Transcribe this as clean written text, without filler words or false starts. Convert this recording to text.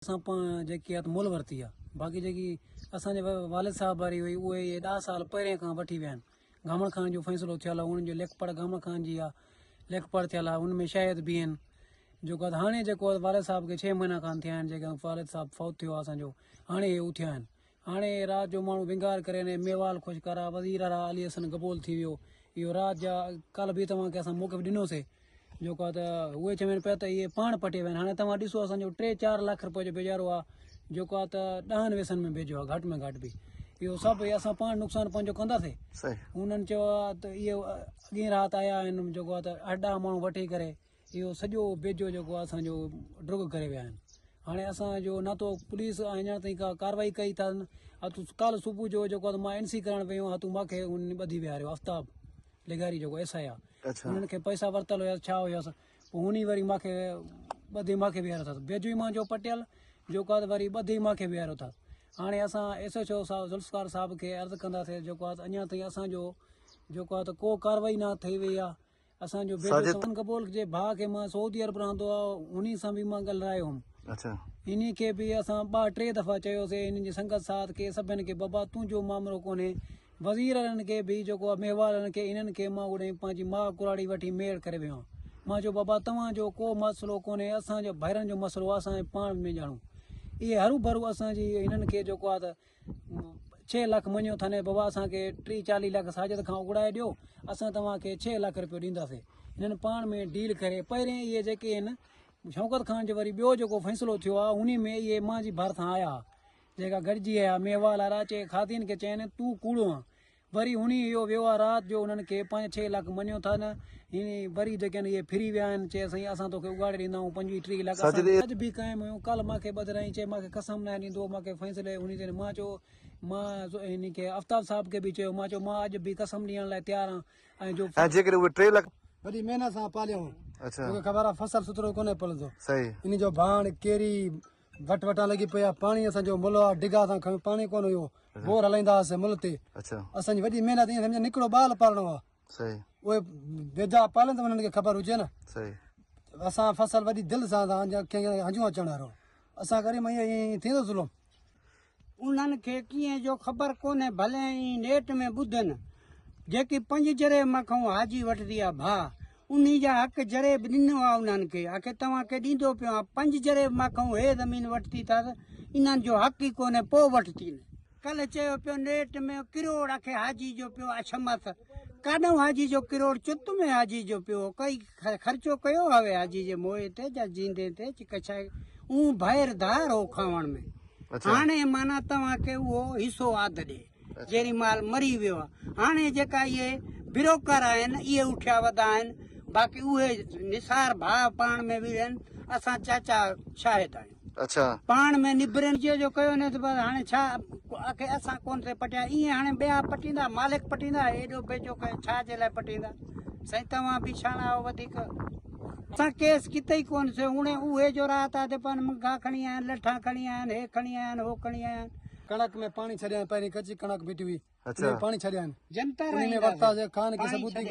मुल वरती आहे बाक़ी जेकी असांजे वालिद साहब वारी हुई उहे 10 साल पहिरें खां वठी विया आहिनि। गामण खान जो फ़ैसिलो थियल आहे, उन्हनि जो लेखपढ़ गामण खान जी आहे, लेखपढ़ थियल आहे, उनमें शायद बि आहिनि। जेको आहे हाणे जेको आहे वालिद साहब खे 6 महीना कान थिया आहिनि, जेका वालिद साहब फौत थियो आहे असांजो, हाणे हे उथिया आहिनि। हाणे राति जो माण्हू विंगार करे ने मेवाल ख़ुशकारा वज़ीर वारा अली हसन गबोल थी वियो। इहो राति जा कल्ह बि तव्हांखे असां मौक़िफ़ ॾिनोसीं जेको आहे त उहे चवनि पिया त इहे पाण पटे विया आहिनि। हाणे तव्हां ॾिसो असांजो 3-4 लाख रुपए जो बेजारो आहे जेको आहे त 10 वेसनि में भेजो आहे, घटि में घटि बि। इहो सभु असां पाण नुक़सानु पंहिंजो कंदासीं। उन्हनि चयो आहे त इहो अॻे राति आया आहिनि जेको आहे त 8 माण्हू वठी करे इहो सॼो बेजो जेको आहे असांजो ड्रुग करे विया आहिनि। हाणे असांजो न तो पुलिस अञा ताईं का कार्रवाई कई अथनि। कल्ह सुबुह जो जेको आहे मां NC करणु वियो आहियां, तूं मूंखे उन ॿधी विहारियो आफ्ताब लिगारी जेको SI आहे, उन्हनि खे पैसा वरितल हुयसि छा हुयसि, पोइ हुन वरी मूंखे ॿधी मूंखे बीहारियो अथसि। बेजो मां जो पटियल जेको आहे वरी ॿधी मूंखे बीहारियो अथसि। हाणे असां SHO साहब ज़ुल्फ़िकार साहब खे अर्ज़ु कंदासीं जेको आहे अञा ताईं असांजो जेको आहे त को कार्रवाई न थी वई आहे। असांजो बेजो कबूल जे भाउ खे मां सऊदी अरब रहंदो आहे, उन सां बि मां ॻाल्हायो हुउमि। इन खे बि असां 2-3 दफ़ा चयोसीं, इन जी संगत साथ खे सभिनि खे, बाबा तुंहिंजो मामिलो कोन्हे। वज़ीरनि खे बि जेको आहे मेवारनि खे इन्हनि खे मां उन पंहिंजी माउ कुराड़ी वठी मेड़ करे वियो आहियां। मां चयो बाबा तव्हांजो को मसइलो कोन्हे, असांजो भाइरनि जो मसइलो आहे, असांजे पाण में ॼाणूं। इहे हरू भरू असांजी हिननि खे जेको आहे त 6 लाख मञियो अथनि, बाबा असांखे 30-40 लाख साजिद खां उघाए ॾियो, असां तव्हांखे 6 लाख रुपयो ॾींदासीं। हिननि पाण में डील करे पहिरें इहे जेके आहिनि शौकत खान जो वरी ॿियो जेको फ़ैसिलो थियो आहे उन में इहे मां जी भरिसां आया जेका गॾिजी आया मेवाल वारा, चए खातिन खे चइनि तूं कूड़ो आहे। वरी हुन इहो वियो राति जो उन्हनि खे 5-6 लाख मञियो अथनि। हिन वरी जेके आहिनि इहे फिरी विया आहिनि, चए साईं असां तोखे उघाड़े ॾींदा आहियूं 25-30 लाख। अॼु बि क़ाइमु हुयूं, कल्ह मूंखे ॿधराई, चए मूंखे कसम न ॾींदो, मूंखे फ़ैसिले हुन ते। मां चयो मां हिन खे आफ्ताब साहब खे बि चयो, मां चयो मां अॼु बि कसम ॾियण लाइ तयारु आहियां। ऐं जो जेकॾहिं उहे 3 लाख वॾी महिनत सां पालियो, तोखे ख़बर आहे फसल सुथरो कोन्हे पलंदो। इन जो भाण केरी वटां लॻी पिया, पाणी असांजो मुल आहे, डिगा सां खणी पाणी कोन हुयो, बोर हलाईंदा हुआसीं मुल ते। असांजी वॾी महिनत ईअं सम्झ निकिरो ॿाल पालणो आहे, उहे बेजा पालन त उन्हनि खे ख़बर हुजे न। असां फसल वॾी दिलि सां हंजू अचण वारो असां करे ईअं थींदो ज़ुल्म। उन्हनि खे कीअं जो ख़बर कोन्हे, भले ई नेट में ॿुधनि जेकी 5 जरे मखूं हाजी वठंदी आहे भाउ, उन जा हक़ जरे बि ॾिनो आहे उन्हनि खे। आख़िर तव्हांखे ॾींदो पियो आहे 5 जरे मखूं हे ज़मीन वठती अथसि, इन्हनि जो हक़ ई कोन्हे, पोइ वठती न। कल्ह चयो पियो नेट में किरोड़ आखे हाजी जो पियो अछमत, काॾों हाजी जो किरोड़ चुत में हाजी जो पियो कई ख़र्चो कयो हवे हाजी जे मोए ते जा जींदे ते चिकछाए ऊ भाइर धार हो खावण में। हाणे माना तव्हांखे उहो हिसो आद ॾे जेरी माल मरी वियो आहे। हाणे जेका इहे बिरोकर आहिनि इहे उठिया वधा आहिनि, बाक़ी उहे निसार भाउ पाण में बि आहिनि, असां चाचा शाहिद आहियूं। पाण में निबरनि जो कयो न त हाणे छा आखे असां कोन थे पटिया, ईअं हाणे ॿिया पटींदा, मालिक पटींदा, एॾो बेजो कयो छा जे लाइ पटींदा। साईं तव्हां बि छाणा आहियो वधीक, असां केस किथे ई कोन थियो। हाणे उहे जो राति आहे त मुंगा खणी आया आहिनि, लठा खणी आया आहिनि, हे खणी आया आहिनि, हो खणी आया आहिनि। कणक में पाणी छॾिया, पहिरीं कची कणक बीठी हुई, पाणी छॾिया आहिनि जनता में वरिता खान की सबूती